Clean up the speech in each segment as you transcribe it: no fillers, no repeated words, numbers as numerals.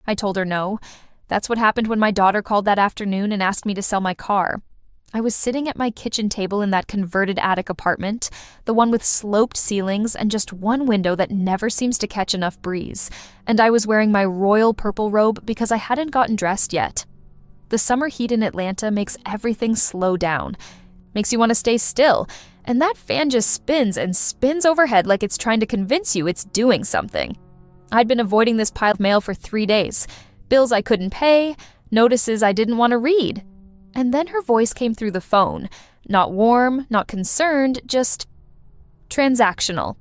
I told her no. That's what happened when my daughter called that afternoon and asked me to sell my car. I was sitting at my kitchen table in that converted attic apartment, the one with sloped ceilings and just one window that never seems to catch enough breeze, and I was wearing my royal purple robe because I hadn't gotten dressed yet. The summer heat in Atlanta makes everything slow down, makes you want to stay still, and that fan just spins and spins overhead like it's trying to convince you it's doing something. I'd been avoiding this pile of mail for 3 days, bills I couldn't pay, notices I didn't want to read. And then her voice came through the phone. Not warm, not concerned, just transactional.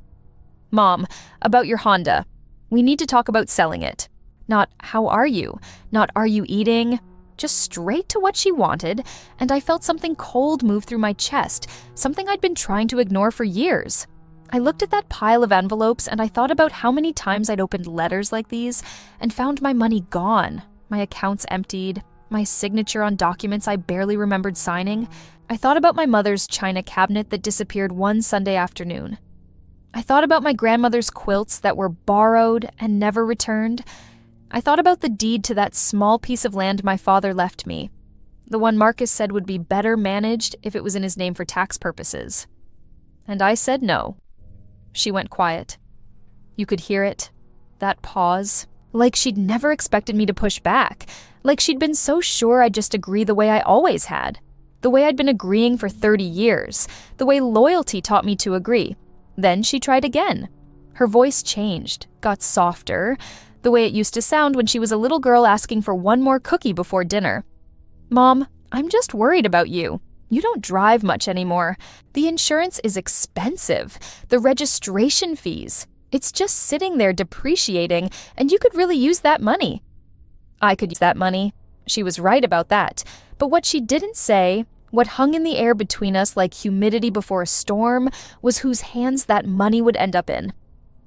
Mom, about your Honda. We need to talk about selling it. Not, how are you? Not, are you eating? Just straight to what she wanted, and I felt something cold move through my chest, something I'd been trying to ignore for years. I looked at that pile of envelopes and I thought about how many times I'd opened letters like these and found my money gone, my accounts emptied, my signature on documents I barely remembered signing. I thought about my mother's china cabinet that disappeared one Sunday afternoon. I thought about my grandmother's quilts that were borrowed and never returned. I thought about the deed to that small piece of land my father left me, the one Marcus said would be better managed if it was in his name for tax purposes. And I said no. She went quiet. You could hear it, that pause, like she'd never expected me to push back, like she'd been so sure I'd just agree the way I always had, the way I'd been agreeing for 30 years, the way loyalty taught me to agree. Then she tried again. Her voice changed, got softer, the way it used to sound when she was a little girl asking for one more cookie before dinner. Mom, I'm just worried about you. You don't drive much anymore. The insurance is expensive. The registration fees. It's just sitting there depreciating, and you could really use that money. I could use that money. She was right about that. But what she didn't say, what hung in the air between us like humidity before a storm, was whose hands that money would end up in.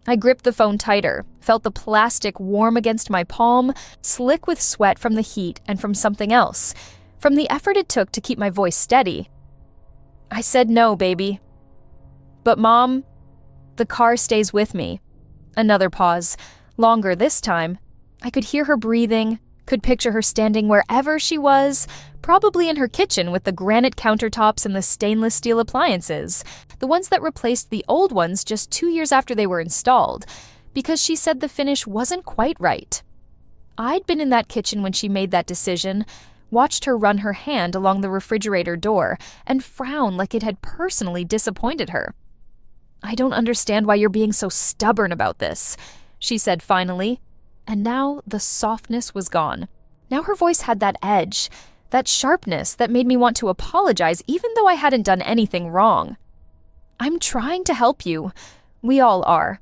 I gripped the phone tighter, felt the plastic warm against my palm, slick with sweat from the heat and from something else, from the effort it took to keep my voice steady. I said no, baby. But Mom, the car stays with me. Another pause, longer this time. I could hear her breathing, could picture her standing wherever she was, probably in her kitchen with the granite countertops and the stainless steel appliances, the ones that replaced the old ones just 2 years after they were installed, because she said the finish wasn't quite right. I'd been in that kitchen when she made that decision, watched her run her hand along the refrigerator door and frown like it had personally disappointed her. I don't understand why you're being so stubborn about this, she said finally, and now the softness was gone. Now her voice had that edge, that sharpness that made me want to apologize even though I hadn't done anything wrong. I'm trying to help you. We all are.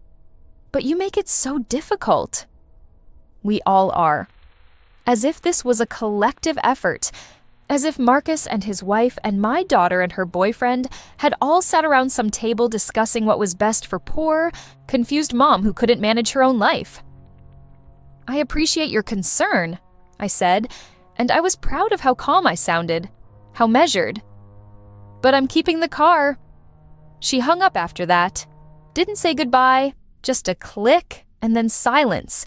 But you make it so difficult. We all are. As if this was a collective effort, as if Marcus and his wife and my daughter and her boyfriend had all sat around some table discussing what was best for poor, confused mom who couldn't manage her own life. I appreciate your concern, I said, and I was proud of how calm I sounded, how measured. But I'm keeping the car. She hung up after that, didn't say goodbye, just a click and then silence,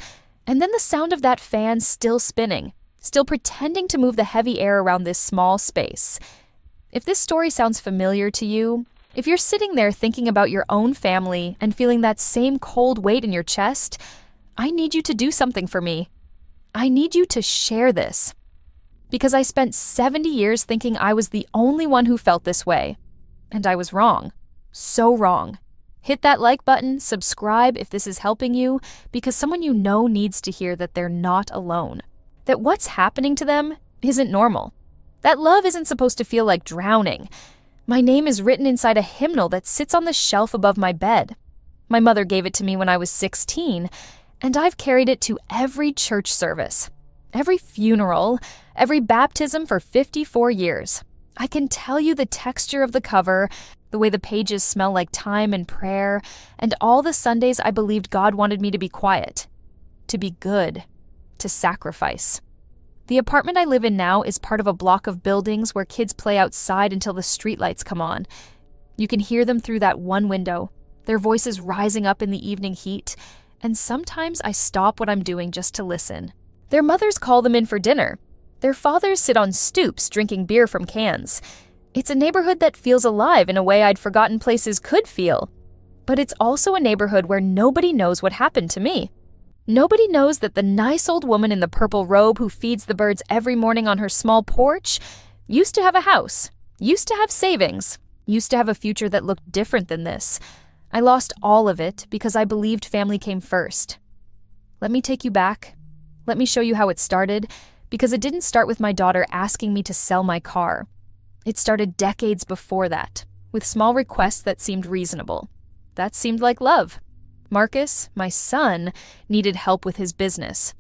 and then the sound of that fan still spinning, still pretending to move the heavy air around this small space. If this story sounds familiar to you, if you're sitting there thinking about your own family and feeling that same cold weight in your chest, I need you to do something for me. I need you to share this. Because I spent 70 years thinking I was the only one who felt this way. And I was wrong. So wrong. Hit that like button, subscribe if this is helping you, because someone you know needs to hear that they're not alone. That what's happening to them isn't normal. That love isn't supposed to feel like drowning. My name is written inside a hymnal that sits on the shelf above my bed. My mother gave it to me when I was 16, and I've carried it to every church service, every funeral, every baptism for 54 years. I can tell you the texture of the cover, the way the pages smell like time and prayer, and all the Sundays I believed God wanted me to be quiet, to be good, to sacrifice. The apartment I live in now is part of a block of buildings where kids play outside until the streetlights come on. You can hear them through that one window, their voices rising up in the evening heat, and sometimes I stop what I'm doing just to listen. Their mothers call them in for dinner. Their fathers sit on stoops drinking beer from cans. It's a neighborhood that feels alive in a way I'd forgotten places could feel. But it's also a neighborhood where nobody knows what happened to me. Nobody knows that the nice old woman in the purple robe who feeds the birds every morning on her small porch used to have a house, used to have savings, used to have a future that looked different than this. I lost all of it because I believed family came first. Let me take you back. Let me show you how it started, because it didn't start with my daughter asking me to sell my car. It started decades before that, with small requests that seemed reasonable. That seemed like love. Marcus, my son, needed help with his business.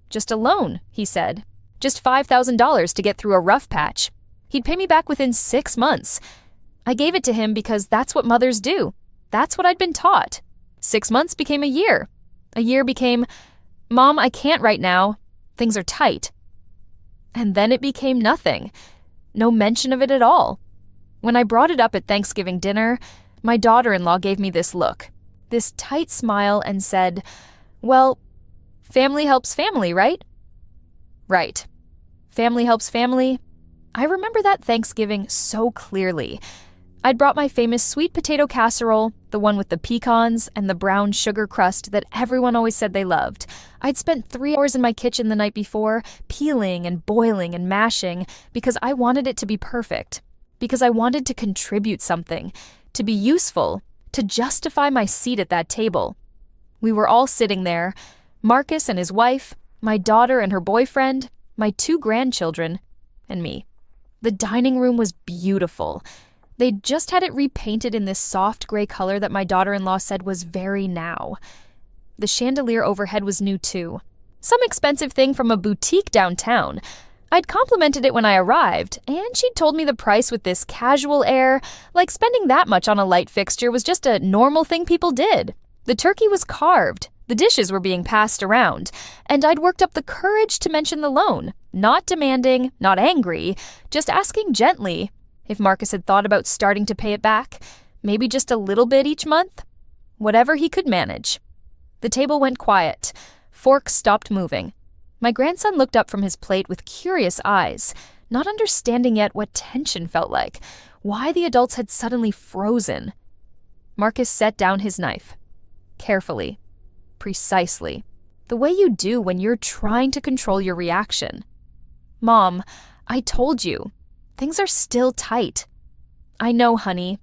Just a loan, he said. Just $5,000 to get through a rough patch. He'd pay me back within 6 months. I gave it to him because that's what mothers do. That's what I'd been taught. 6 months became a year. A year became, Mom, I can't right now. Things are tight. And then it became nothing. No mention of it at all. When I brought it up at Thanksgiving dinner, my daughter-in-law gave me this look, this tight smile, and said, well, family helps family, right? Right. Family helps family. I remember that Thanksgiving so clearly. I'd brought my famous sweet potato casserole, the one with the pecans and the brown sugar crust that everyone always said they loved. I'd spent 3 hours in my kitchen the night before, peeling and boiling and mashing, because I wanted it to be perfect, because I wanted to contribute something, to be useful, to justify my seat at that table. We were all sitting there, Marcus and his wife, my daughter and her boyfriend, my 2 grandchildren, and me. The dining room was beautiful. They'd just had it repainted in this soft gray color that my daughter-in-law said was very now. The chandelier overhead was new too. Some expensive thing from a boutique downtown. I'd complimented it when I arrived, and she'd told me the price with this casual air, like spending that much on a light fixture was just a normal thing people did. The turkey was carved, the dishes were being passed around, and I'd worked up the courage to mention the loan, not demanding, not angry, just asking gently if Marcus had thought about starting to pay it back, maybe just a little bit each month, whatever he could manage. The table went quiet. Forks stopped moving. My grandson looked up from his plate with curious eyes, not understanding yet what tension felt like, why the adults had suddenly frozen. Marcus set down his knife. Carefully. Precisely. The way you do when you're trying to control your reaction. Mom, I told you. Things are still tight. I know, honey.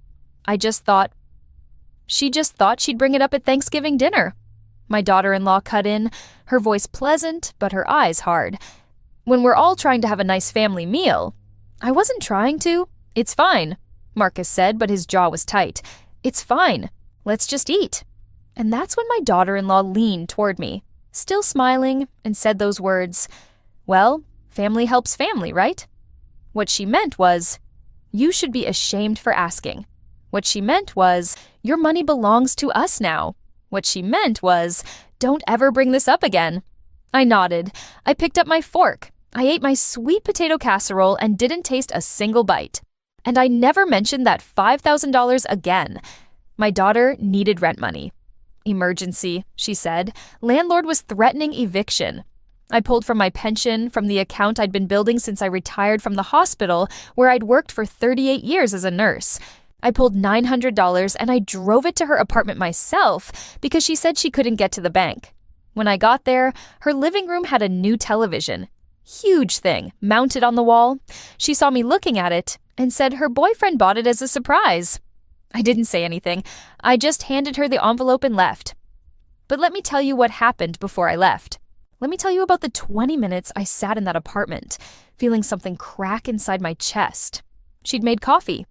She just thought she'd bring it up at Thanksgiving dinner. My daughter-in-law cut in, her voice pleasant, but her eyes hard. When we're all trying to have a nice family meal. I wasn't trying to. It's fine, Marcus said, but his jaw was tight. It's fine. Let's just eat. And that's when my daughter-in-law leaned toward me, still smiling, and said those words, well, family helps family, right? What she meant was, you should be ashamed for asking. What she meant was, your money belongs to us now. What she meant was, don't ever bring this up again. I nodded. I picked up my fork. I ate my sweet potato casserole and didn't taste a single bite. And I never mentioned that $5,000 again. My daughter needed rent money. Emergency, she said. Landlord was threatening eviction. I pulled from my pension, from the account I'd been building since I retired from the hospital, where I'd worked for 38 years as a nurse. I pulled $900 and I drove it to her apartment myself because she said she couldn't get to the bank. When I got there, her living room had a new television. Huge thing, mounted on the wall. She saw me looking at it and said her boyfriend bought it as a surprise. I didn't say anything. I just handed her the envelope and left. But let me tell you what happened before I left. Let me tell you about the 20 minutes I sat in that apartment, feeling something crack inside my chest. She'd made coffee.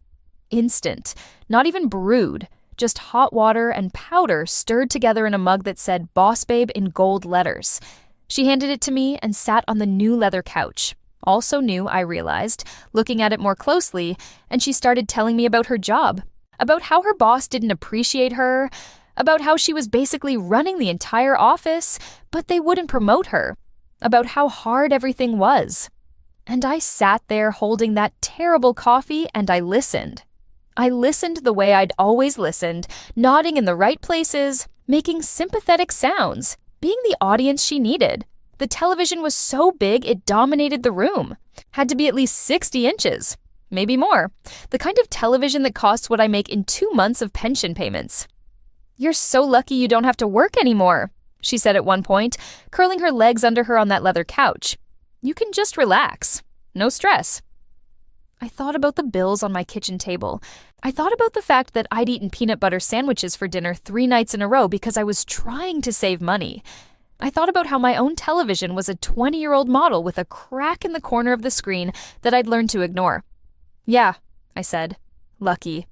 Instant, not even brewed, just hot water and powder stirred together in a mug that said Boss Babe in gold letters. She handed it to me and sat on the new leather couch. Also new, I realized, looking at it more closely, and she started telling me about her job, about how her boss didn't appreciate her, about how she was basically running the entire office, but they wouldn't promote her, about how hard everything was. And I sat there holding that terrible coffee and I listened. I listened the way I'd always listened, nodding in the right places, making sympathetic sounds, being the audience she needed, The television was so big it dominated the room. Had to be at least 60 inches. Maybe more. The kind of television that costs what I make in 2 months of pension payments. "You're so lucky you don't have to work anymore," she said at one point, curling her legs under her on that leather couch. "You can just relax. No stress." I thought about the bills on my kitchen table. I thought about the fact that I'd eaten peanut butter sandwiches for dinner 3 nights in a row because I was trying to save money. I thought about how my own television was a 20-year-old model with a crack in the corner of the screen that I'd learned to ignore. "Yeah," I said. "Lucky."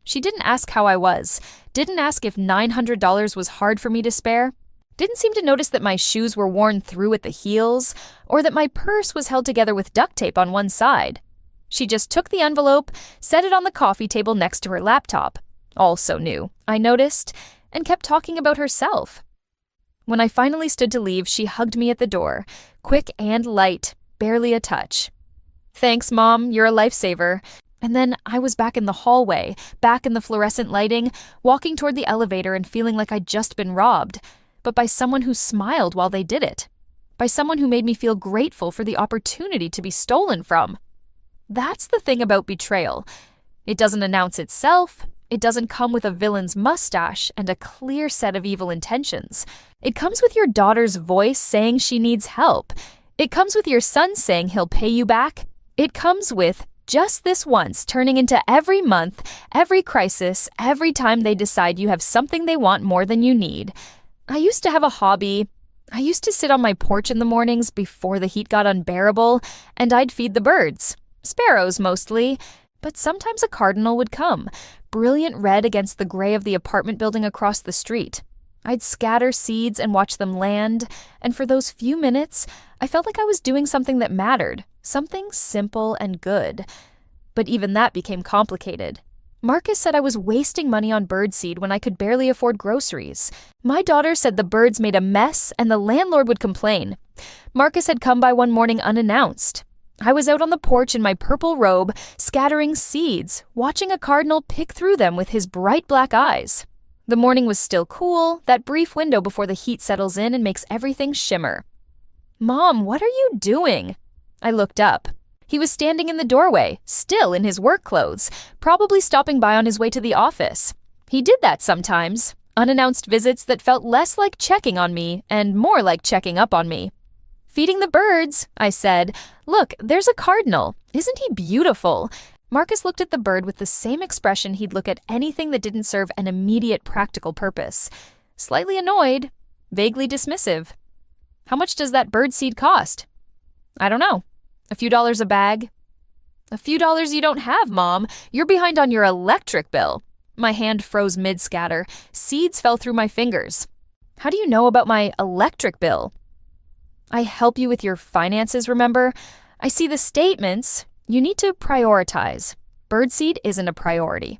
She didn't ask how I was, didn't ask if $900 was hard for me to spare, didn't seem to notice that my shoes were worn through at the heels, or that my purse was held together with duct tape on one side. She just took the envelope, set it on the coffee table next to her laptop, also new, I noticed, and kept talking about herself. When I finally stood to leave, she hugged me at the door, quick and light, barely a touch. "Thanks, Mom, you're a lifesaver." And then I was back in the hallway, back in the fluorescent lighting, walking toward the elevator and feeling like I'd just been robbed, but by someone who smiled while they did it, by someone who made me feel grateful for the opportunity to be stolen from. That's the thing about betrayal. It doesn't announce itself. It doesn't come with a villain's mustache and a clear set of evil intentions. It comes with your daughter's voice saying she needs help. It comes with your son saying he'll pay you back. It comes with just this once turning into every month, every crisis, every time they decide you have something they want more than you need. I used to have a hobby. I used to sit on my porch in the mornings before the heat got unbearable, and I'd feed the birds. Sparrows mostly, but sometimes a cardinal would come, brilliant red against the gray of the apartment building across the street. I'd scatter seeds and watch them land, and for those few minutes, I felt like I was doing something that mattered, something simple and good. But even that became complicated. Marcus said I was wasting money on birdseed when I could barely afford groceries. My daughter said the birds made a mess and the landlord would complain. Marcus had come by one morning unannounced. I was out on the porch in my purple robe, scattering seeds, watching a cardinal pick through them with his bright black eyes. The morning was still cool, that brief window before the heat settles in and makes everything shimmer. "Mom, what are you doing?" I looked up. He was standing in the doorway, still in his work clothes, probably stopping by on his way to the office. He did that sometimes, unannounced visits that felt less like checking on me and more like checking up on me. "Feeding the birds," I said. "Look, there's a cardinal. Isn't he beautiful?" Marcus looked at the bird with the same expression he'd look at anything that didn't serve an immediate practical purpose. Slightly annoyed, vaguely dismissive. "How much does that bird seed cost?" "I don't know. A few dollars a bag." "A few dollars you don't have, Mom. You're behind on your electric bill." My hand froze mid-scatter. Seeds fell through my fingers. "How do you know about my electric bill?" "I help you with your finances, remember? I see the statements. You need to prioritize. Birdseed isn't a priority."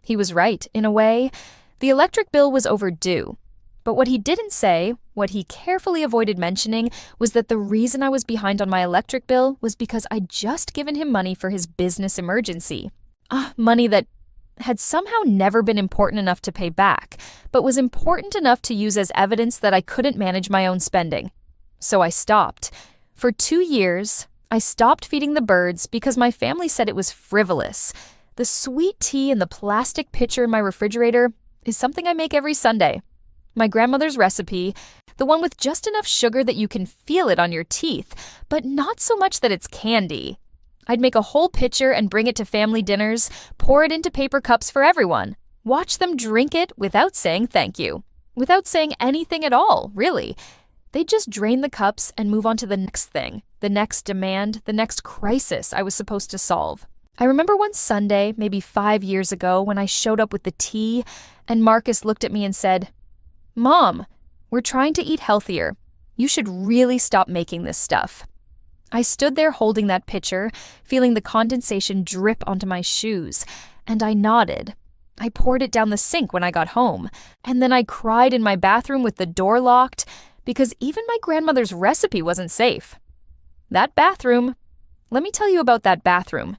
He was right, in a way. The electric bill was overdue. But what he didn't say, what he carefully avoided mentioning, was that the reason I was behind on my electric bill was because I'd just given him money for his business emergency. Money that had somehow never been important enough to pay back, but was important enough to use as evidence that I couldn't manage my own spending. So I stopped. For 2 years, I stopped feeding the birds because my family said it was frivolous. The sweet tea in the plastic pitcher in my refrigerator is something I make every Sunday. My grandmother's recipe, the one with just enough sugar that you can feel it on your teeth, but not so much that it's candy. I'd make a whole pitcher and bring it to family dinners, pour it into paper cups for everyone, watch them drink it without saying thank you, without saying anything at all, really. They'd just drain the cups and move on to the next thing, the next demand, the next crisis I was supposed to solve. I remember one Sunday, maybe 5 years ago, when I showed up with the tea, and Marcus looked at me and said, "Mom, we're trying to eat healthier. You should really stop making this stuff." I stood there holding that pitcher, feeling the condensation drip onto my shoes, and I nodded. I poured it down the sink when I got home, and then I cried in my bathroom with the door locked, because even my grandmother's recipe wasn't safe. That bathroom, let me tell you about that bathroom.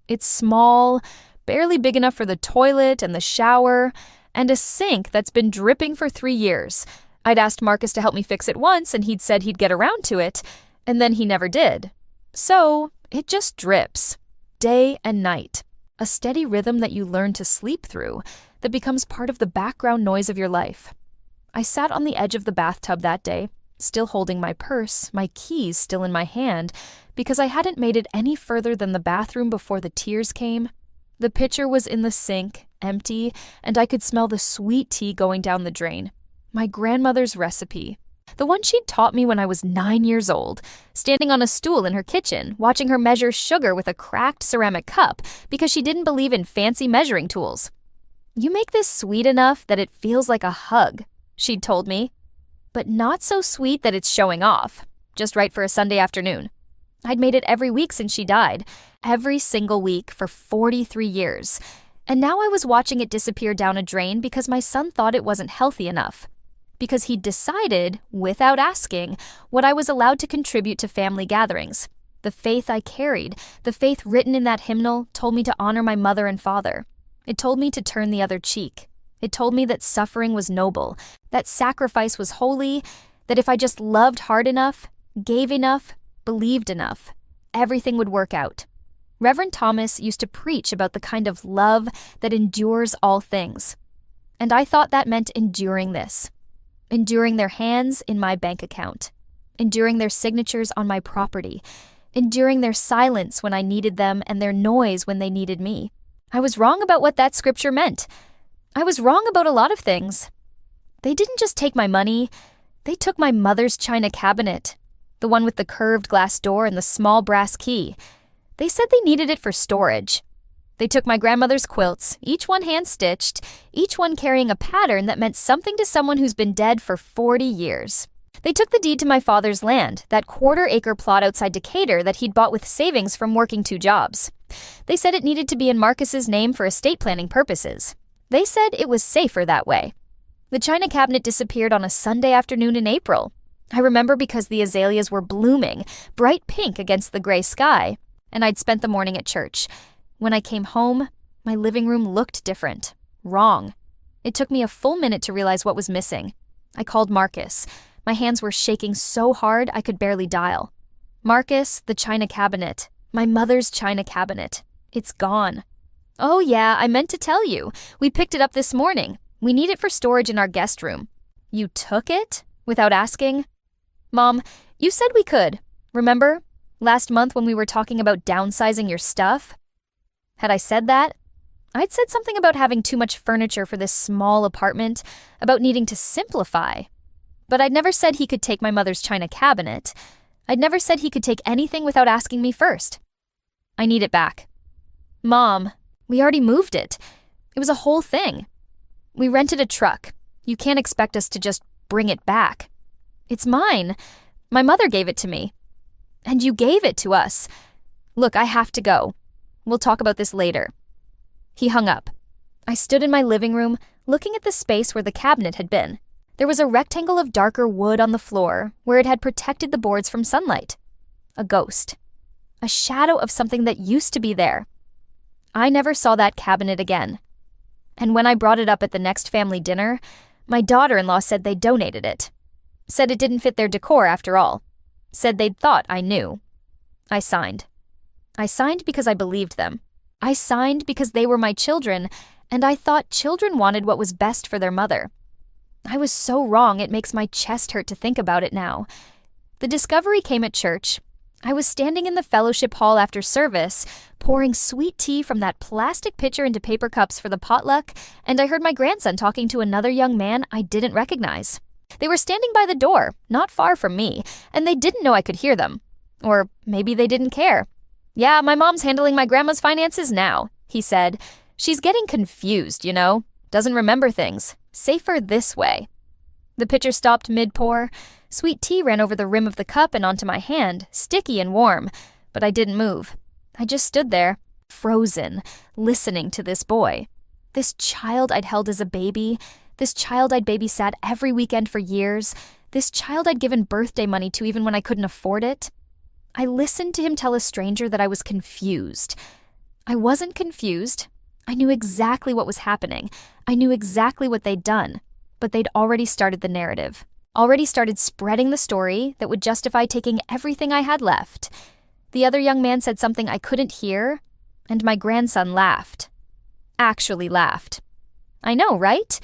It's small, barely big enough for the toilet and the shower, and a sink that's been dripping for 3 years. I'd asked Marcus to help me fix it once, and he'd said he'd get around to it, and then he never did. So, it just drips. Day and night. A steady rhythm that you learn to sleep through, that becomes part of the background noise of your life. I sat on the edge of the bathtub that day, still holding my purse, my keys still in my hand, because I hadn't made it any further than the bathroom before the tears came. The pitcher was in the sink, empty, and I could smell the sweet tea going down the drain. My grandmother's recipe. The one she'd taught me when I was 9 years old, standing on a stool in her kitchen, watching her measure sugar with a cracked ceramic cup because she didn't believe in fancy measuring tools. "You make this sweet enough that it feels like a hug," she'd told me. But not so sweet that it's showing off, just right for a Sunday afternoon. I'd made it every week since she died, every single week for 43 years. And now I was watching it disappear down a drain because my son thought it wasn't healthy enough. Because he'd decided, without asking, what I was allowed to contribute to family gatherings. The faith I carried, the faith written in that hymnal, told me to honor my mother and father. It told me to turn the other cheek. It told me that suffering was noble, that sacrifice was holy, that if I just loved hard enough, gave enough, believed enough, everything would work out. Reverend Thomas used to preach about the kind of love that endures all things. And I thought that meant enduring this. Enduring their hands in my bank account. Enduring their signatures on my property. Enduring their silence when I needed them and their noise when they needed me. I was wrong about what that scripture meant. I was wrong about a lot of things. They didn't just take my money, they took my mother's china cabinet, the one with the curved glass door and the small brass key. They said they needed it for storage. They took my grandmother's quilts, each one hand-stitched, each one carrying a pattern that meant something to someone who's been dead for 40 years. They took the deed to my father's land, that quarter-acre plot outside Decatur that he'd bought with savings from working 2 jobs. They said it needed to be in Marcus's name for estate planning purposes. They said it was safer that way. The china cabinet disappeared on a Sunday afternoon in April. I remember because the azaleas were blooming, bright pink against the gray sky, and I'd spent the morning at church. When I came home, my living room looked different. Wrong. It took me a full minute to realize what was missing. I called Marcus. My hands were shaking so hard I could barely dial. "Marcus, the china cabinet. My mother's china cabinet. It's gone." "Oh yeah, I meant to tell you. We picked it up this morning. We need it for storage in our guest room." "You took it? Without asking?" "Mom, you said we could. Remember? Last month when we were talking about downsizing your stuff?" Had I said that? I'd said something about having too much furniture for this small apartment, about needing to simplify. But I'd never said he could take my mother's china cabinet. I'd never said he could take anything without asking me first. "I need it back." "Mom, we already moved it. It was a whole thing. We rented a truck. You can't expect us to just bring it back. It's mine. My mother gave it to me. And you gave it to us. Look, I have to go. We'll talk about this later." He hung up. I stood in my living room, looking at the space where the cabinet had been. There was a rectangle of darker wood on the floor, where it had protected the boards from sunlight. A ghost. A shadow of something that used to be there. I never saw that cabinet again. And when I brought it up at the next family dinner, my daughter-in-law said they donated it. Said it didn't fit their decor after all. Said they'd thought I knew. I signed. I signed because I believed them. I signed because they were my children, and I thought children wanted what was best for their mother. I was so wrong it makes my chest hurt to think about it now. The discovery came at church. I was standing in the fellowship hall after service, pouring sweet tea from that plastic pitcher into paper cups for the potluck, and I heard my grandson talking to another young man I didn't recognize. They were standing by the door, not far from me, and they didn't know I could hear them. Or maybe they didn't care. "Yeah, my mom's handling my grandma's finances now," he said. "She's getting confused, you know. Doesn't remember things. Safer this way." The pitcher stopped mid-pour. Sweet tea ran over the rim of the cup and onto my hand, sticky and warm, but I didn't move. I just stood there, frozen, listening to this boy. This child I'd held as a baby, this child I'd babysat every weekend for years, this child I'd given birthday money to even when I couldn't afford it. I listened to him tell a stranger that I was confused. I wasn't confused. I knew exactly what was happening. I knew exactly what they'd done, but they'd already started the narrative. already started spreading the story that would justify taking everything I had left. The other young man said something I couldn't hear, and my grandson laughed. Actually laughed. I know, right?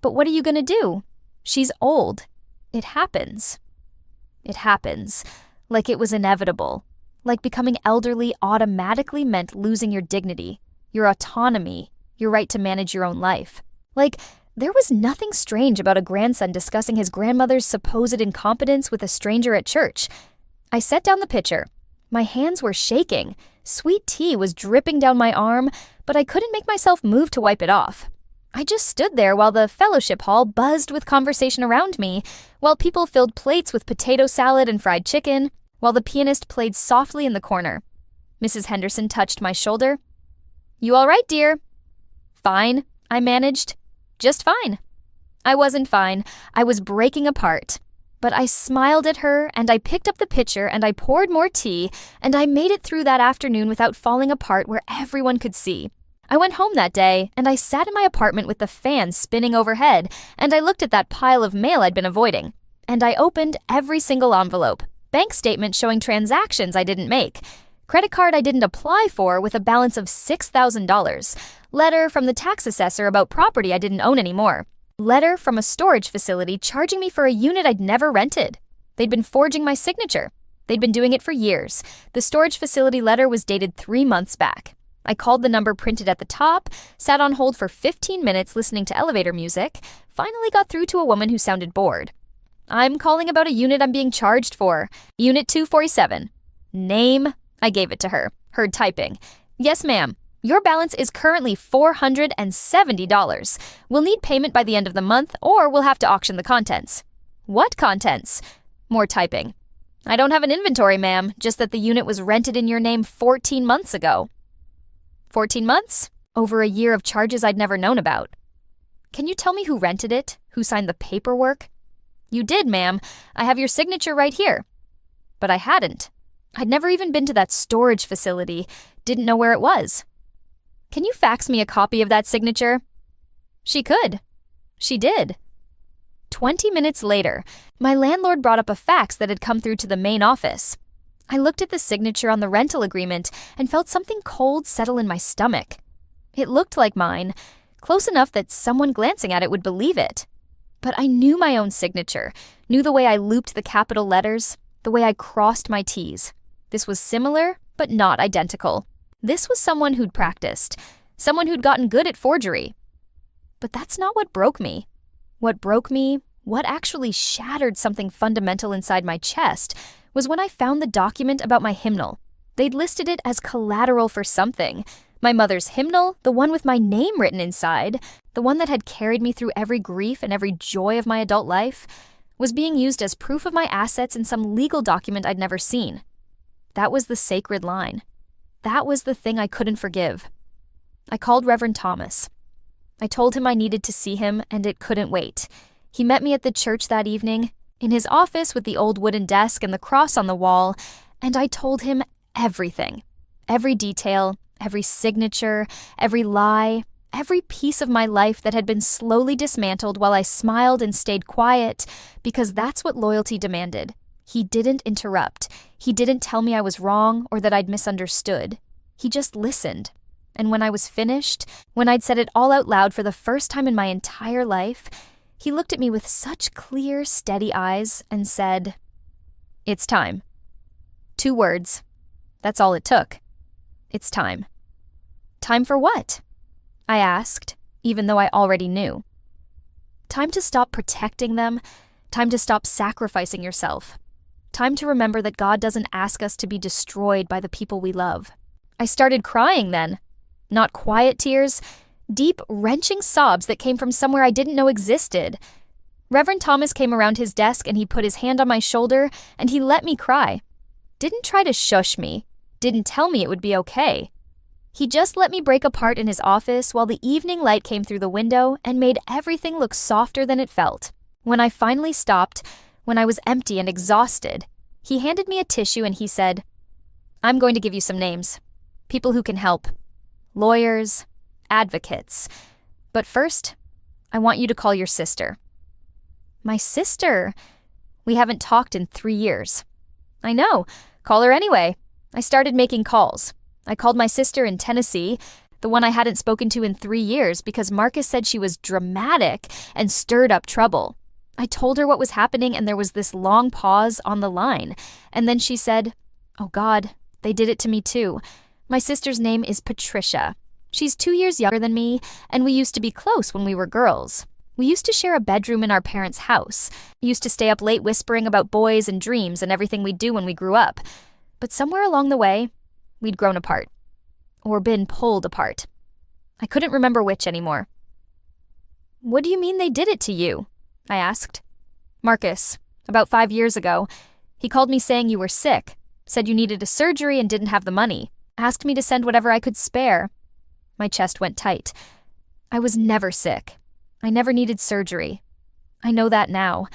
But what are you gonna do? She's old. It happens. It happens. Like it was inevitable. Like becoming elderly automatically meant losing your dignity, your autonomy, your right to manage your own life. Like, there was nothing strange about a grandson discussing his grandmother's supposed incompetence with a stranger at church. I set down the pitcher. My hands were shaking. Sweet tea was dripping down my arm, but I couldn't make myself move to wipe it off. I just stood there while the fellowship hall buzzed with conversation around me, while people filled plates with potato salad and fried chicken, while the pianist played softly in the corner. Mrs. Henderson touched my shoulder. "You all right, dear?" "Fine," I managed. "Just fine." I wasn't fine. I was breaking apart. But I smiled at her, and I picked up the pitcher, and I poured more tea, and I made it through that afternoon without falling apart where everyone could see. I went home that day, and I sat in my apartment with the fan spinning overhead, and I looked at that pile of mail I'd been avoiding. And I opened every single envelope, bank statement showing transactions I didn't make, credit card I didn't apply for with a balance of $6,000, letter from the tax assessor about property I didn't own anymore, letter from a storage facility charging me for a unit I'd never rented. They'd been forging my signature. They'd been doing it for years. The storage facility letter was dated 3 months back. I called the number printed at the top, sat on hold for 15 minutes listening to elevator music, finally got through to a woman who sounded bored. "I'm calling about a unit I'm being charged for. Unit 247. Name?" I gave it to her. Heard typing. "Yes, ma'am. Your balance is currently $470. We'll need payment by the end of the month, or we'll have to auction the contents." "What contents?" More typing. "I don't have an inventory, ma'am, just that the unit was rented in your name 14 months ago. 14 months? Over a year of charges I'd never known about. "Can you tell me who rented it? Who signed the paperwork?" "You did, ma'am. I have your signature right here." But I hadn't. I'd never even been to that storage facility, didn't know where it was. "Can you fax me a copy of that signature?" She could. She did. 20 minutes later, my landlord brought up a fax that had come through to the main office. I looked at the signature on the rental agreement and felt something cold settle in my stomach. It looked like mine, close enough that someone glancing at it would believe it. But I knew my own signature, knew the way I looped the capital letters, the way I crossed my T's. This was similar, but not identical. This was someone who'd practiced, someone who'd gotten good at forgery. But that's not what broke me. What broke me, what actually shattered something fundamental inside my chest, was when I found the document about my hymnal. They'd listed it as collateral for something. My mother's hymnal, the one with my name written inside, the one that had carried me through every grief and every joy of my adult life, was being used as proof of my assets in some legal document I'd never seen. That was the sacred line. That was the thing I couldn't forgive. I called Reverend Thomas. I told him I needed to see him, and it couldn't wait. He met me at the church that evening, in his office with the old wooden desk and the cross on the wall, and I told him everything. Every detail, every signature, every lie, every piece of my life that had been slowly dismantled while I smiled and stayed quiet, because that's what loyalty demanded. He didn't interrupt. He didn't tell me I was wrong or that I'd misunderstood. He just listened. And when I was finished, when I'd said it all out loud for the first time in my entire life, he looked at me with such clear, steady eyes and said, "It's time." 2 words. That's all it took. It's time. Time for what? I asked, even though I already knew. Time to stop protecting them. Time to stop sacrificing yourself. Time to remember that God doesn't ask us to be destroyed by the people we love. I started crying then. Not quiet tears, deep, wrenching sobs that came from somewhere I didn't know existed. Reverend Thomas came around his desk and he put his hand on my shoulder and he let me cry. Didn't try to shush me. Didn't tell me it would be okay. He just let me break apart in his office while the evening light came through the window and made everything look softer than it felt. When I finally stopped, when I was empty and exhausted, he handed me a tissue and he said, "I'm going to give you some names. People who can help. Lawyers, advocates. But first, I want you to call your sister." My sister. We haven't talked in 3 years. I know. Call her anyway. I started making calls. I called my sister in Tennessee, the one I hadn't spoken to in 3 years because Marcus said she was dramatic and stirred up trouble. I told her what was happening and there was this long pause on the line. And then she said, "Oh God, they did it to me too. My sister's name is Patricia. She's 2 years younger than me, and we used to be close when we were girls. We used to share a bedroom in our parents' house. We used to stay up late whispering about boys and dreams and everything we'd do when we grew up. But somewhere along the way, we'd grown apart. Or been pulled apart. I couldn't remember which anymore." "What do you mean they did it to you?" I asked. "Marcus, about 5 years ago, he called me saying you were sick, said you needed a surgery and didn't have the money, asked me to send whatever I could spare." My chest went tight. I was never sick. I never needed surgery. I know that now.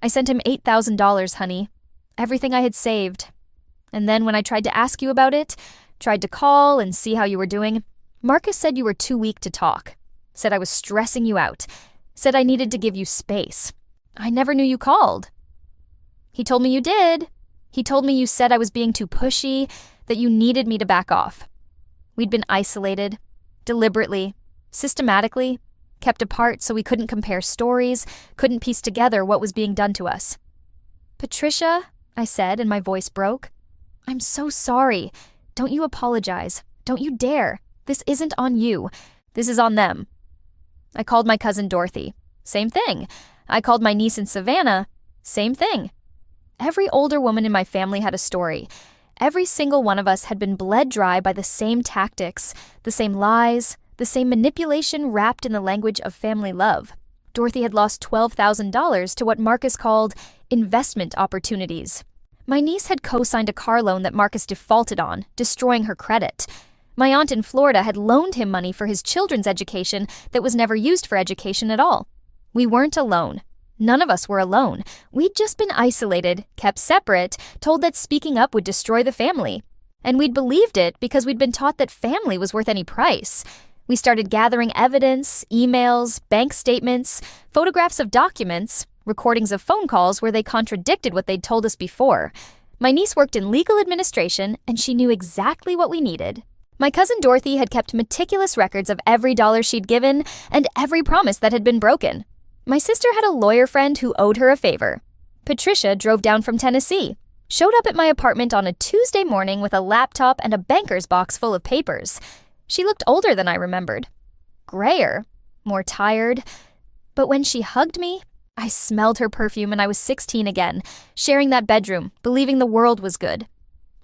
I sent him $8,000, honey. Everything I had saved. And then when I tried to ask you about it, tried to call and see how you were doing, Marcus said you were too weak to talk. Said I was stressing you out. Said I needed to give you space. I never knew you called. He told me you did. He told me you said I was being too pushy, that you needed me to back off. We'd been isolated, deliberately, systematically, kept apart so we couldn't compare stories, couldn't piece together what was being done to us. "Patricia," I said, and my voice broke. "I'm so sorry. Don't you apologize. Don't you dare. This isn't on you. This is on them." I called my cousin Dorothy. Same thing. I called my niece in Savannah. Same thing. Every older woman in my family had a story. Every single one of us had been bled dry by the same tactics, the same lies, the same manipulation wrapped in the language of family love. Dorothy had lost $12,000 to what Marcus called investment opportunities. My niece had co-signed a car loan that Marcus defaulted on, destroying her credit. My aunt in Florida had loaned him money for his children's education that was never used for education at all. We weren't alone. None of us were alone. We'd just been isolated, kept separate, told that speaking up would destroy the family. And we'd believed it because we'd been taught that family was worth any price. We started gathering evidence, emails, bank statements, photographs of documents, recordings of phone calls where they contradicted what they'd told us before. My niece worked in legal administration, and she knew exactly what we needed. My cousin Dorothy had kept meticulous records of every dollar she'd given and every promise that had been broken. My sister had a lawyer friend who owed her a favor. Patricia drove down from Tennessee, showed up at my apartment on a Tuesday morning with a laptop and a banker's box full of papers. She looked older than I remembered. Grayer, more tired. But when she hugged me, I smelled her perfume and I was 16 again, sharing that bedroom, believing the world was good.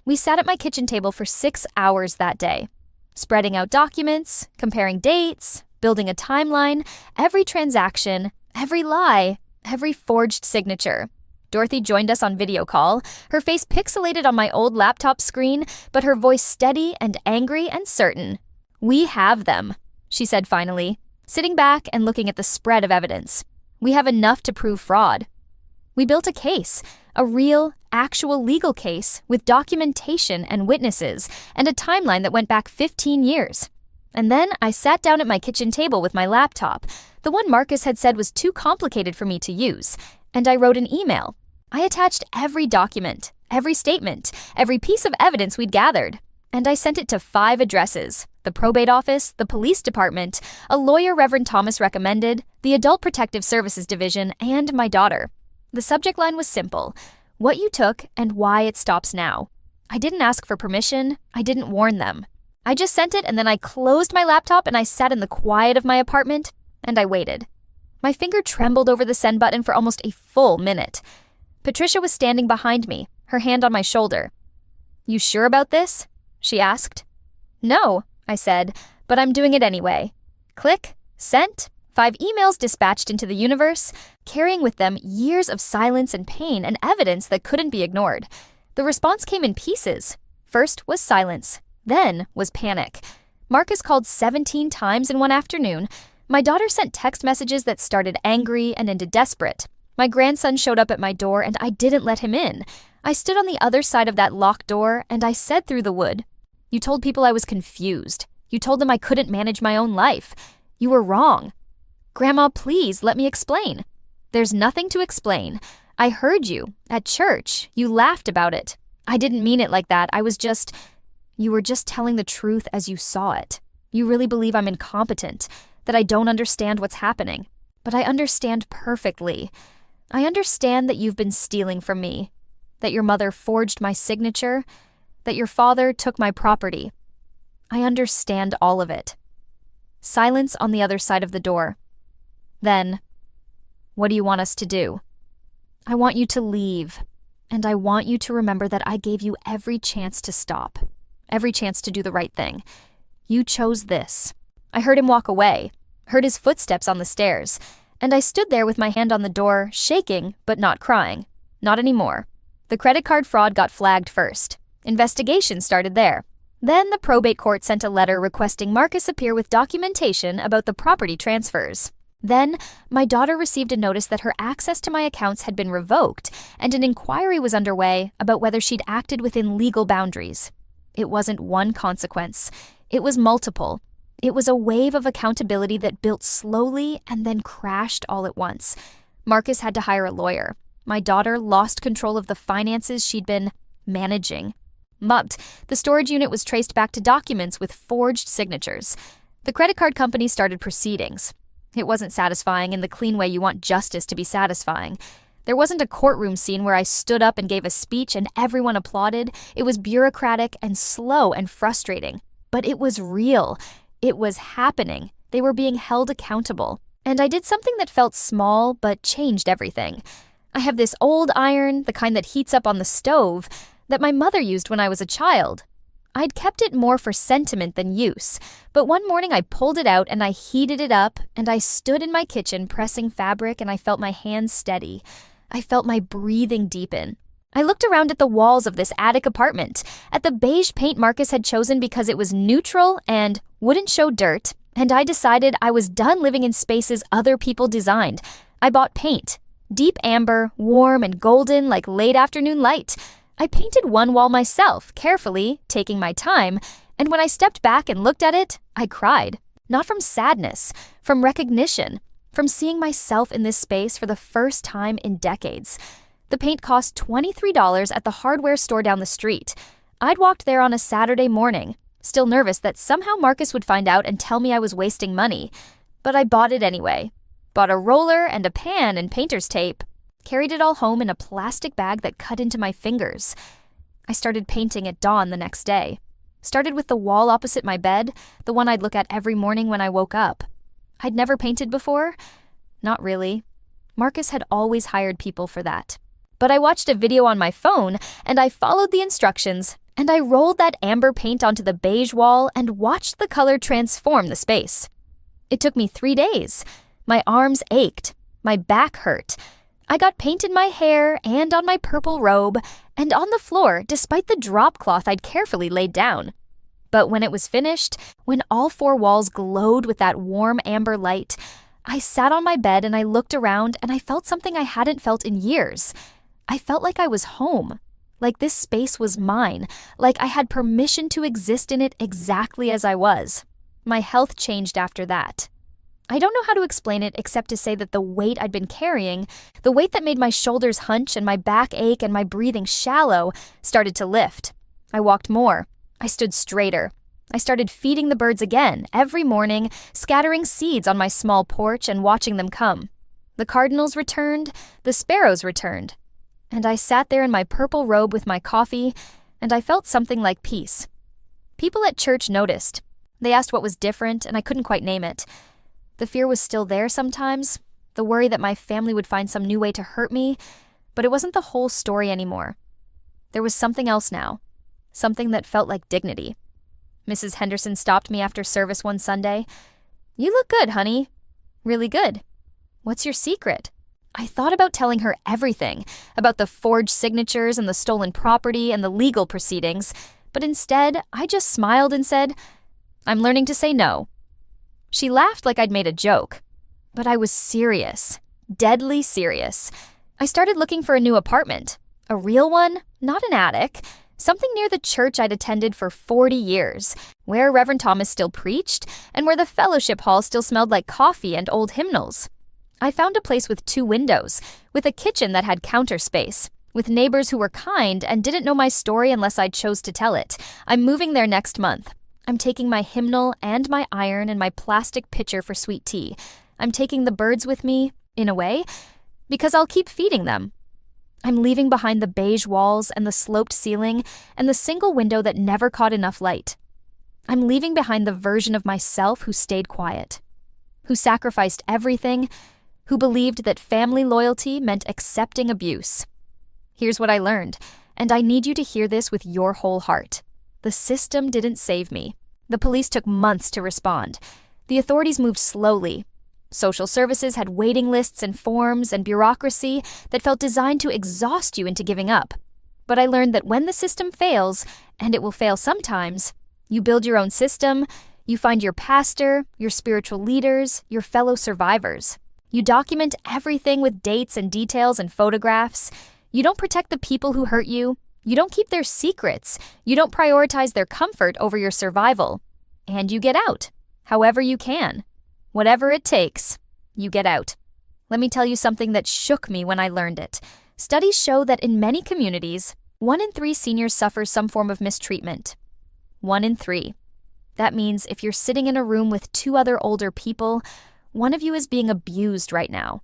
We sat at my kitchen table for 6 hours that day, spreading out documents, comparing dates, building a timeline, every transaction, every lie, every forged signature. Dorothy joined us on video call, her face pixelated on my old laptop screen, but her voice steady and angry and certain. "We have them," she said finally, sitting back and looking at the spread of evidence. "We have enough to prove fraud." We built a case, a real, actual legal case with documentation and witnesses and a timeline that went back 15 years. And then I sat down at my kitchen table with my laptop, the one Marcus had said was too complicated for me to use, and I wrote an email. I attached every document, every statement, every piece of evidence we'd gathered, and I sent it to 5 addresses: the probate office, the police department, a lawyer Reverend Thomas recommended, the Adult Protective Services Division, and my daughter. The subject line was simple: what you took and why it stops now. I didn't ask for permission. I didn't warn them. I just sent it, and then I closed my laptop and I sat in the quiet of my apartment, and I waited. My finger trembled over the send button for almost a full minute. Patricia was standing behind me, her hand on my shoulder. "You sure about this?" she asked. "No," I said, "but I'm doing it anyway." Click, sent, 5 emails dispatched into the universe, carrying with them years of silence and pain and evidence that couldn't be ignored. The response came in pieces. First was silence. Then was panic. Marcus called 17 times in one afternoon. My daughter sent text messages that started angry and ended desperate. My grandson showed up at my door and I didn't let him in. I stood on the other side of that locked door and I said through the wood, "You told people I was confused. You told them I couldn't manage my own life. You were wrong. Grandma, please let me explain." There's nothing to explain. I heard you. At church. You laughed about it. I didn't mean it like that. You were just telling the truth as you saw it. You really believe I'm incompetent, that I don't understand what's happening. But I understand perfectly. I understand that you've been stealing from me, that your mother forged my signature, that your father took my property. I understand all of it. Silence on the other side of the door. Then, what do you want us to do? I want you to leave, and I want you to remember that I gave you every chance to stop, every chance to do the right thing. You chose this. I heard him walk away, heard his footsteps on the stairs, and I stood there with my hand on the door, shaking but not crying. Not anymore. The credit card fraud got flagged first. Investigation started there. Then the probate court sent a letter requesting Marcus appear with documentation about the property transfers. Then, my daughter received a notice that her access to my accounts had been revoked, and an inquiry was underway about whether she'd acted within legal boundaries. It wasn't one consequence. It was multiple. It was a wave of accountability that built slowly and then crashed all at once. Marcus had to hire a lawyer. My daughter lost control of the finances she'd been managing. The storage unit was traced back to documents with forged signatures. The credit card company started proceedings. It wasn't satisfying in the clean way you want justice to be satisfying. There wasn't a courtroom scene where I stood up and gave a speech and everyone applauded. It was bureaucratic and slow and frustrating. But it was real. It was happening. They were being held accountable. And I did something that felt small but changed everything. I have this old iron, the kind that heats up on the stove, that my mother used when I was a child. I'd kept it more for sentiment than use, but one morning I pulled it out and I heated it up, and I stood in my kitchen pressing fabric and I felt my hands steady. I felt my breathing deepen. I looked around at the walls of this attic apartment, at the beige paint Marcus had chosen because it was neutral and wouldn't show dirt, and I decided I was done living in spaces other people designed. I bought paint. Deep amber, warm and golden like late afternoon light. I painted one wall myself, carefully, taking my time, and when I stepped back and looked at it, I cried. Not from sadness, from recognition, from seeing myself in this space for the first time in decades. The paint cost $23 at the hardware store down the street. I'd walked there on a Saturday morning, still nervous that somehow Marcus would find out and tell me I was wasting money. But I bought it anyway. Bought a roller and a pan and painter's tape. Carried it all home in a plastic bag that cut into my fingers. I started painting at dawn the next day. Started with the wall opposite my bed, the one I'd look at every morning when I woke up. I'd never painted before. Not really. Marcus had always hired people for that. But I watched a video on my phone, and I followed the instructions, and I rolled that amber paint onto the beige wall and watched the color transform the space. It took me 3 days. My arms ached. My back hurt. I got paint in my hair and on my purple robe and on the floor despite the drop cloth I'd carefully laid down. But when it was finished, when all 4 walls glowed with that warm amber light, I sat on my bed and I looked around and I felt something I hadn't felt in years. I felt like I was home, like this space was mine, like I had permission to exist in it exactly as I was. My health changed after that. I don't know how to explain it except to say that the weight I'd been carrying, the weight that made my shoulders hunch and my back ache and my breathing shallow, started to lift. I walked more. I stood straighter. I started feeding the birds again, every morning, scattering seeds on my small porch and watching them come. The cardinals returned, the sparrows returned. And I sat there in my purple robe with my coffee, and I felt something like peace. People at church noticed. They asked what was different, and I couldn't quite name it. The fear was still there sometimes, the worry that my family would find some new way to hurt me, but it wasn't the whole story anymore. There was something else now, something that felt like dignity. Mrs. Henderson stopped me after service one Sunday. "You look good, honey. Really good. What's your secret?" I thought about telling her everything, about the forged signatures and the stolen property and the legal proceedings, but instead, I just smiled and said, "I'm learning to say no." She laughed like I'd made a joke. But I was serious. Deadly serious. I started looking for a new apartment. A real one, not an attic. Something near the church I'd attended for 40 years, where Reverend Thomas still preached, and where the fellowship hall still smelled like coffee and old hymnals. I found a place with 2 windows, with a kitchen that had counter space, with neighbors who were kind and didn't know my story unless I chose to tell it. I'm moving there next month. I'm taking my hymnal and my iron and my plastic pitcher for sweet tea. I'm taking the birds with me, in a way, because I'll keep feeding them. I'm leaving behind the beige walls and the sloped ceiling and the single window that never caught enough light. I'm leaving behind the version of myself who stayed quiet, who sacrificed everything, who believed that family loyalty meant accepting abuse. Here's what I learned, and I need you to hear this with your whole heart. The system didn't save me. The police took months to respond. The authorities moved slowly. Social services had waiting lists and forms and bureaucracy that felt designed to exhaust you into giving up. But I learned that when the system fails, and it will fail sometimes, you build your own system, you find your pastor, your spiritual leaders, your fellow survivors. You document everything with dates and details and photographs. You don't protect the people who hurt you. You don't keep their secrets. You don't prioritize their comfort over your survival. And you get out, however you can. Whatever it takes, you get out. Let me tell you something that shook me when I learned it. Studies show that in many communities, 1 in 3 seniors suffer some form of mistreatment. 1 in 3. That means if you're sitting in a room with 2 other older people, one of you is being abused right now.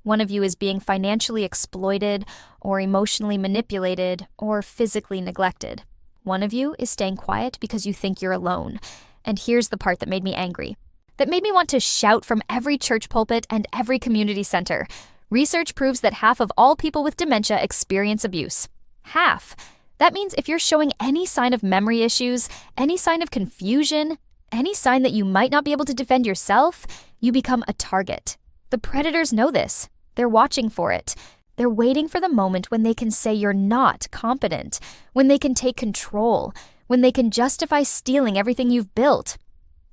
One of you is being financially exploited, or emotionally manipulated, or physically neglected. One of you is staying quiet because you think you're alone. And here's the part that made me angry. That made me want to shout from every church pulpit and every community center. Research proves that half of all people with dementia experience abuse. Half. That means if you're showing any sign of memory issues, any sign of confusion, any sign that you might not be able to defend yourself, you become a target. The predators know this. They're watching for it. They're waiting for the moment when they can say you're not competent, when they can take control, when they can justify stealing everything you've built.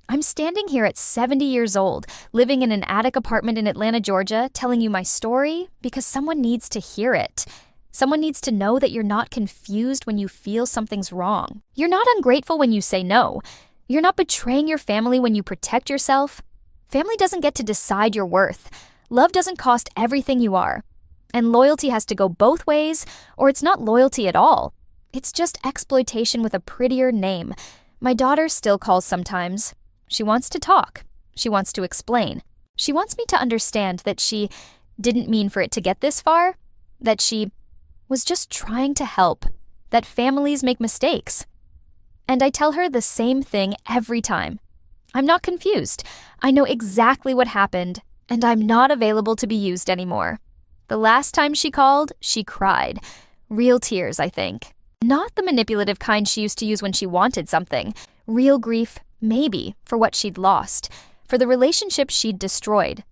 I'm standing here at 70 years old, living in an attic apartment in Atlanta, Georgia, telling you my story because someone needs to hear it. Someone needs to know that you're not confused when you feel something's wrong. You're not ungrateful when you say no. You're not betraying your family when you protect yourself. Family doesn't get to decide your worth. Love doesn't cost everything you are. And loyalty has to go both ways, or it's not loyalty at all. It's just exploitation with a prettier name. My daughter still calls sometimes. She wants to talk. She wants to explain. She wants me to understand that she didn't mean for it to get this far, that she was just trying to help, that families make mistakes. And I tell her the same thing every time. I'm not confused. I know exactly what happened, and I'm not available to be used anymore. The last time she called, she cried. Real tears, I think. Not the manipulative kind she used to use when she wanted something. Real grief, maybe, for what she'd lost, for the relationship she'd destroyed.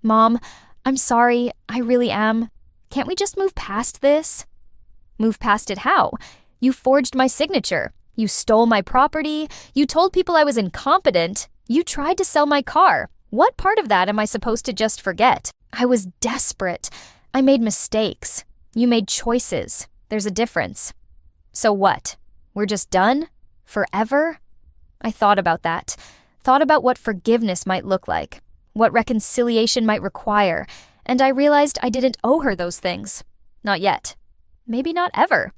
Mom, I'm sorry, I really am. Can't we just move past this? Move past it how? You forged my signature. You stole my property. You told people I was incompetent. You tried to sell my car. What part of that am I supposed to just forget? I was desperate. I made mistakes. You made choices. There's a difference. So what? We're just done? Forever? I thought about that. Thought about what forgiveness might look like, what reconciliation might require, and I realized I didn't owe her those things. Not yet. Maybe not ever.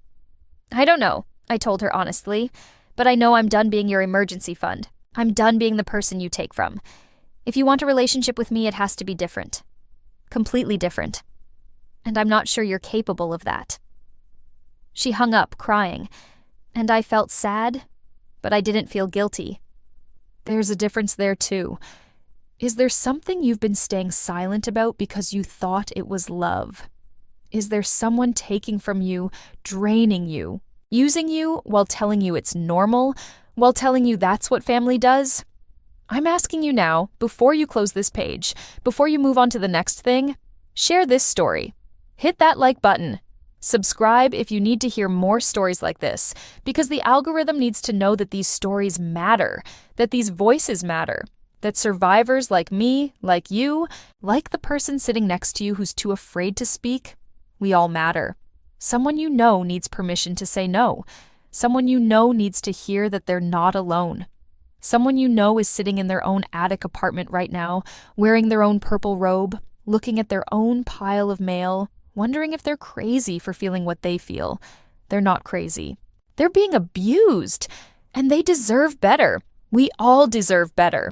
I don't know, I told her honestly, but I know I'm done being your emergency fund. I'm done being the person you take from. If you want a relationship with me, it has to be different. Completely different. And I'm not sure you're capable of that. She hung up, crying, and I felt sad, but I didn't feel guilty. There's a difference there, too. Is there something you've been staying silent about because you thought it was love? Is there someone taking from you, draining you, using you while telling you it's normal, while telling you that's what family does? I'm asking you now, before you close this page, before you move on to the next thing, share this story. Hit that like button. Subscribe if you need to hear more stories like this, because the algorithm needs to know that these stories matter, that these voices matter, that survivors like me, like you, like the person sitting next to you who's too afraid to speak, we all matter. Someone you know needs permission to say no. Someone you know needs to hear that they're not alone. Someone you know is sitting in their own attic apartment right now, wearing their own purple robe, looking at their own pile of mail, wondering if they're crazy for feeling what they feel. They're not crazy. They're being abused, and they deserve better. We all deserve better.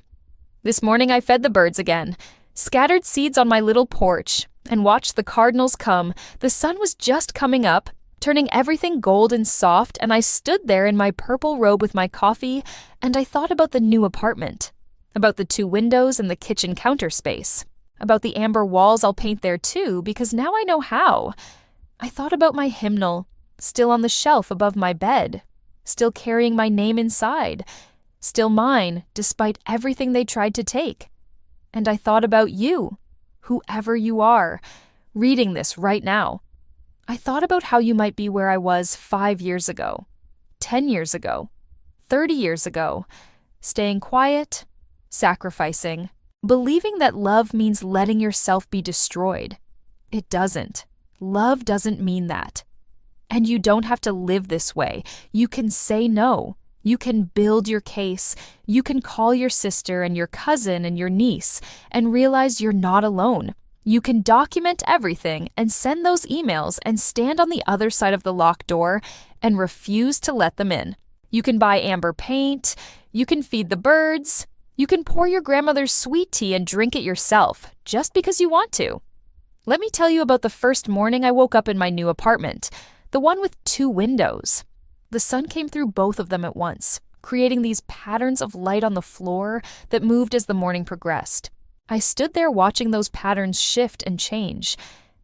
This morning I fed the birds again, scattered seeds on my little porch, and watched the cardinals come. The sun was just coming up, turning everything gold and soft, and I stood there in my purple robe with my coffee, and I thought about the new apartment, about the 2 windows and the kitchen counter space, about the amber walls I'll paint there too, because now I know how. I thought about my hymnal, still on the shelf above my bed, still carrying my name inside, still mine despite everything they tried to take. And I thought about you, whoever you are, reading this right now. I thought about how you might be where I was 5 years ago, 10 years ago, 30 years ago, staying quiet, sacrificing, believing that love means letting yourself be destroyed. It doesn't. Love doesn't mean that. And you don't have to live this way. You can say no. You can build your case. You can call your sister and your cousin and your niece and realize you're not alone. You can document everything and send those emails and stand on the other side of the locked door and refuse to let them in. You can buy amber paint. You can feed the birds. You can pour your grandmother's sweet tea and drink it yourself just because you want to. Let me tell you about the first morning I woke up in my new apartment, the one with 2 windows. The sun came through both of them at once, creating these patterns of light on the floor that moved as the morning progressed. I stood there watching those patterns shift and change,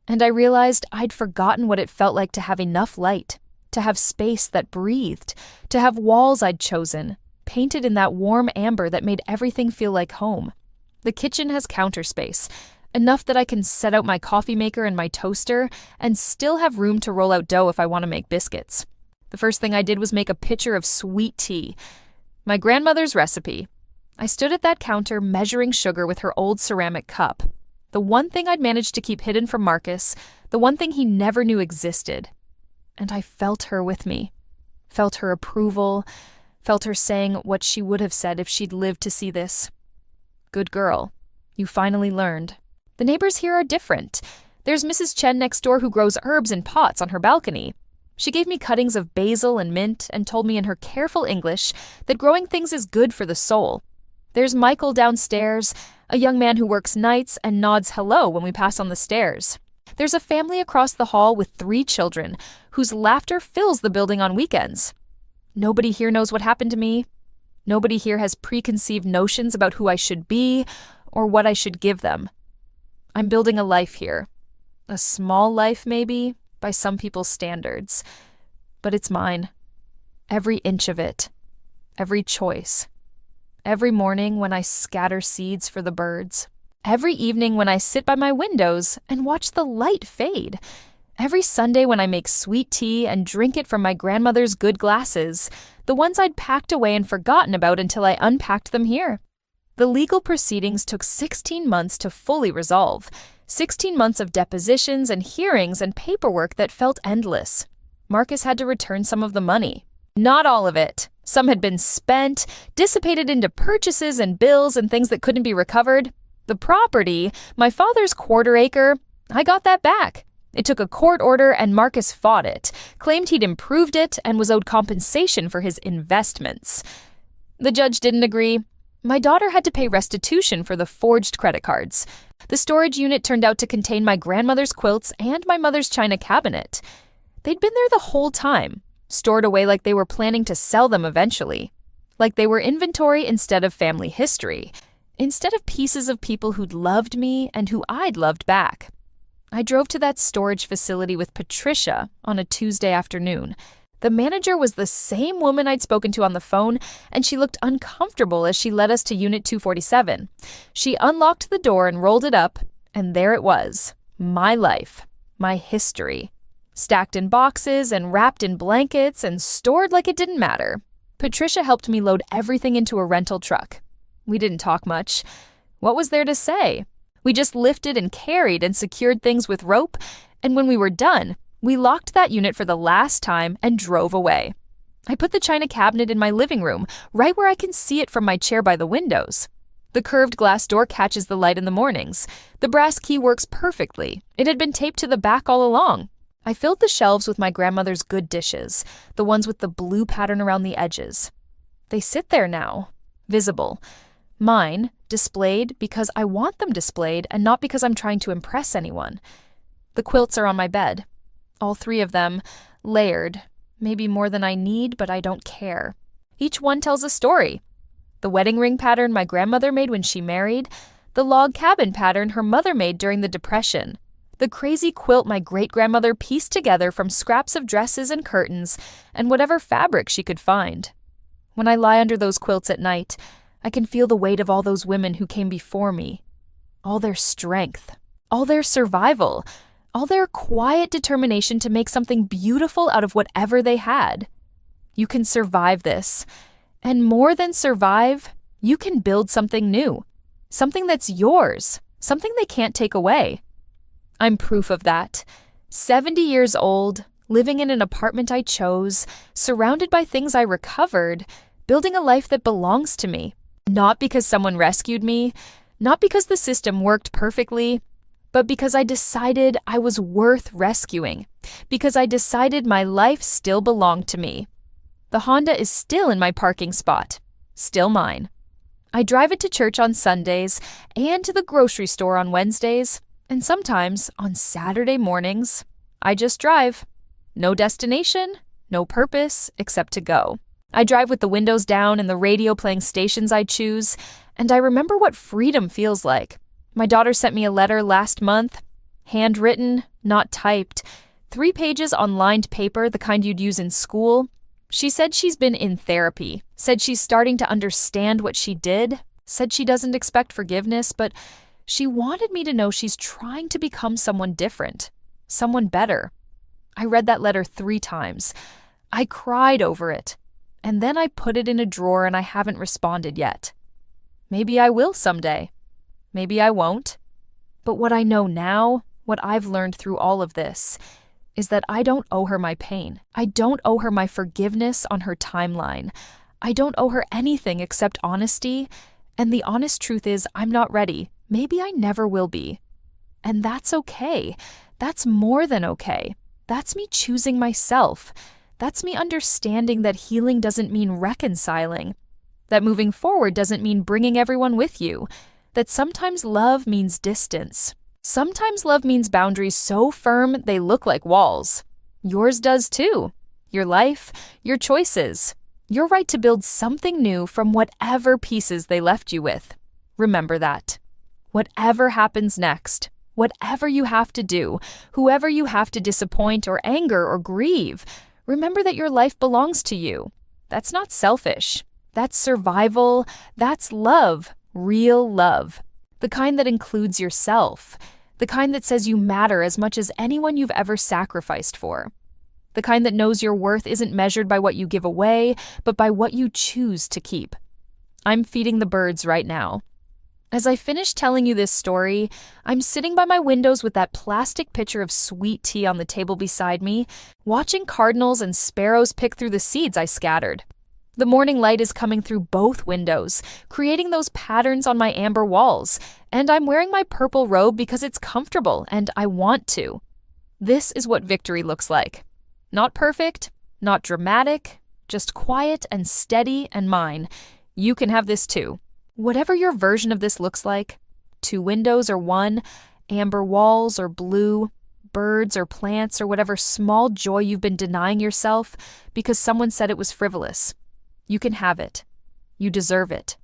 and I realized I'd forgotten what it felt like to have enough light, to have space that breathed, to have walls I'd chosen, painted in that warm amber that made everything feel like home. The kitchen has counter space, enough that I can set out my coffee maker and my toaster and still have room to roll out dough if I want to make biscuits. The first thing I did was make a pitcher of sweet tea, my grandmother's recipe. I stood at that counter measuring sugar with her old ceramic cup, the one thing I'd managed to keep hidden from Marcus, the one thing he never knew existed. And I felt her with me, felt her approval, felt her saying what she would have said if she'd lived to see this. Good girl, you finally learned. The neighbors here are different. There's Mrs. Chen next door who grows herbs in pots on her balcony. She gave me cuttings of basil and mint and told me in her careful English that growing things is good for the soul. There's Michael downstairs, a young man who works nights and nods hello when we pass on the stairs. There's a family across the hall with 3 children whose laughter fills the building on weekends. Nobody here knows what happened to me. Nobody here has preconceived notions about who I should be or what I should give them. I'm building a life here. A small life, maybe, by some people's standards. But it's mine. Every inch of it. Every choice. Every morning when I scatter seeds for the birds. Every evening when I sit by my windows and watch the light fade. Every Sunday when I make sweet tea and drink it from my grandmother's good glasses, the ones I'd packed away and forgotten about until I unpacked them here. The legal proceedings took 16 months to fully resolve. 16 months of depositions and hearings and paperwork that felt endless. Marcus had to return some of the money. Not all of it. Some had been spent, dissipated into purchases and bills and things that couldn't be recovered. The property, my father's 1/4 acre, I got that back. It took a court order and Marcus fought it, claimed he'd improved it and was owed compensation for his investments. The judge didn't agree. My daughter had to pay restitution for the forged credit cards. The storage unit turned out to contain my grandmother's quilts and my mother's china cabinet. They'd been there the whole time, stored away like they were planning to sell them eventually. Like they were inventory instead of family history. Instead of pieces of people who'd loved me and who I'd loved back. I drove to that storage facility with Patricia on a Tuesday afternoon. The manager was the same woman I'd spoken to on the phone, and she looked uncomfortable as she led us to Unit 247. She unlocked the door and rolled it up, and there it was. My life. My history. Stacked in boxes and wrapped in blankets and stored like it didn't matter. Patricia helped me load everything into a rental truck. We didn't talk much. What was there to say? We just lifted and carried and secured things with rope, and when we were done, we locked that unit for the last time and drove away. I put the china cabinet in my living room, right where I can see it from my chair by the windows. The curved glass door catches the light in the mornings. The brass key works perfectly. It had been taped to the back all along. I filled the shelves with my grandmother's good dishes, the ones with the blue pattern around the edges. They sit there now, visible. Mine, displayed because I want them displayed and not because I'm trying to impress anyone. The quilts are on my bed. All three of them, layered, maybe more than I need, but I don't care. Each one tells a story. The wedding ring pattern my grandmother made when she married, the log cabin pattern her mother made during the Depression, the crazy quilt my great-grandmother pieced together from scraps of dresses and curtains and whatever fabric she could find. When I lie under those quilts at night, I can feel the weight of all those women who came before me. All their strength, all their survival, all their quiet determination to make something beautiful out of whatever they had. You can survive this. And more than survive, you can build something new. Something that's yours. Something they can't take away. I'm proof of that. 70 years old, living in an apartment I chose, surrounded by things I recovered, building a life that belongs to me. Not because someone rescued me, not because the system worked perfectly, but because I decided I was worth rescuing, because I decided my life still belonged to me. The Honda is still in my parking spot, still mine. I drive it to church on Sundays and to the grocery store on Wednesdays, and sometimes on Saturday mornings, I just drive. No destination, no purpose except to go. I drive with the windows down and the radio playing stations I choose, and I remember what freedom feels like. My daughter sent me a letter last month, handwritten, not typed, 3 pages on lined paper, the kind you'd use in school. She said she's been in therapy, said she's starting to understand what she did, said she doesn't expect forgiveness, but she wanted me to know she's trying to become someone different, someone better. I read that letter 3 times. I cried over it. And then I put it in a drawer and I haven't responded yet. Maybe I will someday. Maybe I won't. But what I know now, what I've learned through all of this, is that I don't owe her my pain. I don't owe her my forgiveness on her timeline. I don't owe her anything except honesty. And the honest truth is I'm not ready. Maybe I never will be. And that's okay. That's more than okay. That's me choosing myself. That's me understanding that healing doesn't mean reconciling, that moving forward doesn't mean bringing everyone with you, that sometimes love means distance. Sometimes love means boundaries so firm they look like walls. Yours does too. Your life, your choices, your right to build something new from whatever pieces they left you with. Remember that. Whatever happens next, whatever you have to do, whoever you have to disappoint or anger or grieve, remember that your life belongs to you. That's not selfish. That's survival. That's love. Real love. The kind that includes yourself. The kind that says you matter as much as anyone you've ever sacrificed for. The kind that knows your worth isn't measured by what you give away, but by what you choose to keep. I'm feeding the birds right now. As I finish telling you this story, I'm sitting by my windows with that plastic pitcher of sweet tea on the table beside me, watching cardinals and sparrows pick through the seeds I scattered. The morning light is coming through both windows, creating those patterns on my amber walls, and I'm wearing my purple robe because it's comfortable and I want to. This is what victory looks like. Not perfect, not dramatic, just quiet and steady and mine. You can have this too. Whatever your version of this looks like, 2 windows or 1, amber walls or blue, birds or plants or whatever small joy you've been denying yourself because someone said it was frivolous. You can have it. You deserve it.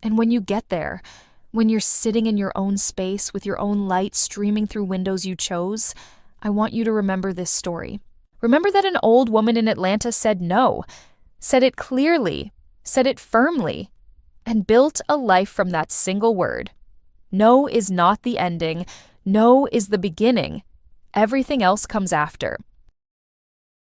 And when you get there, when you're sitting in your own space with your own light streaming through windows you chose, I want you to remember this story. Remember that an old woman in Atlanta said no, said it clearly, said it firmly, and built a life from that single word. No is not the ending. No is the beginning. Everything else comes after.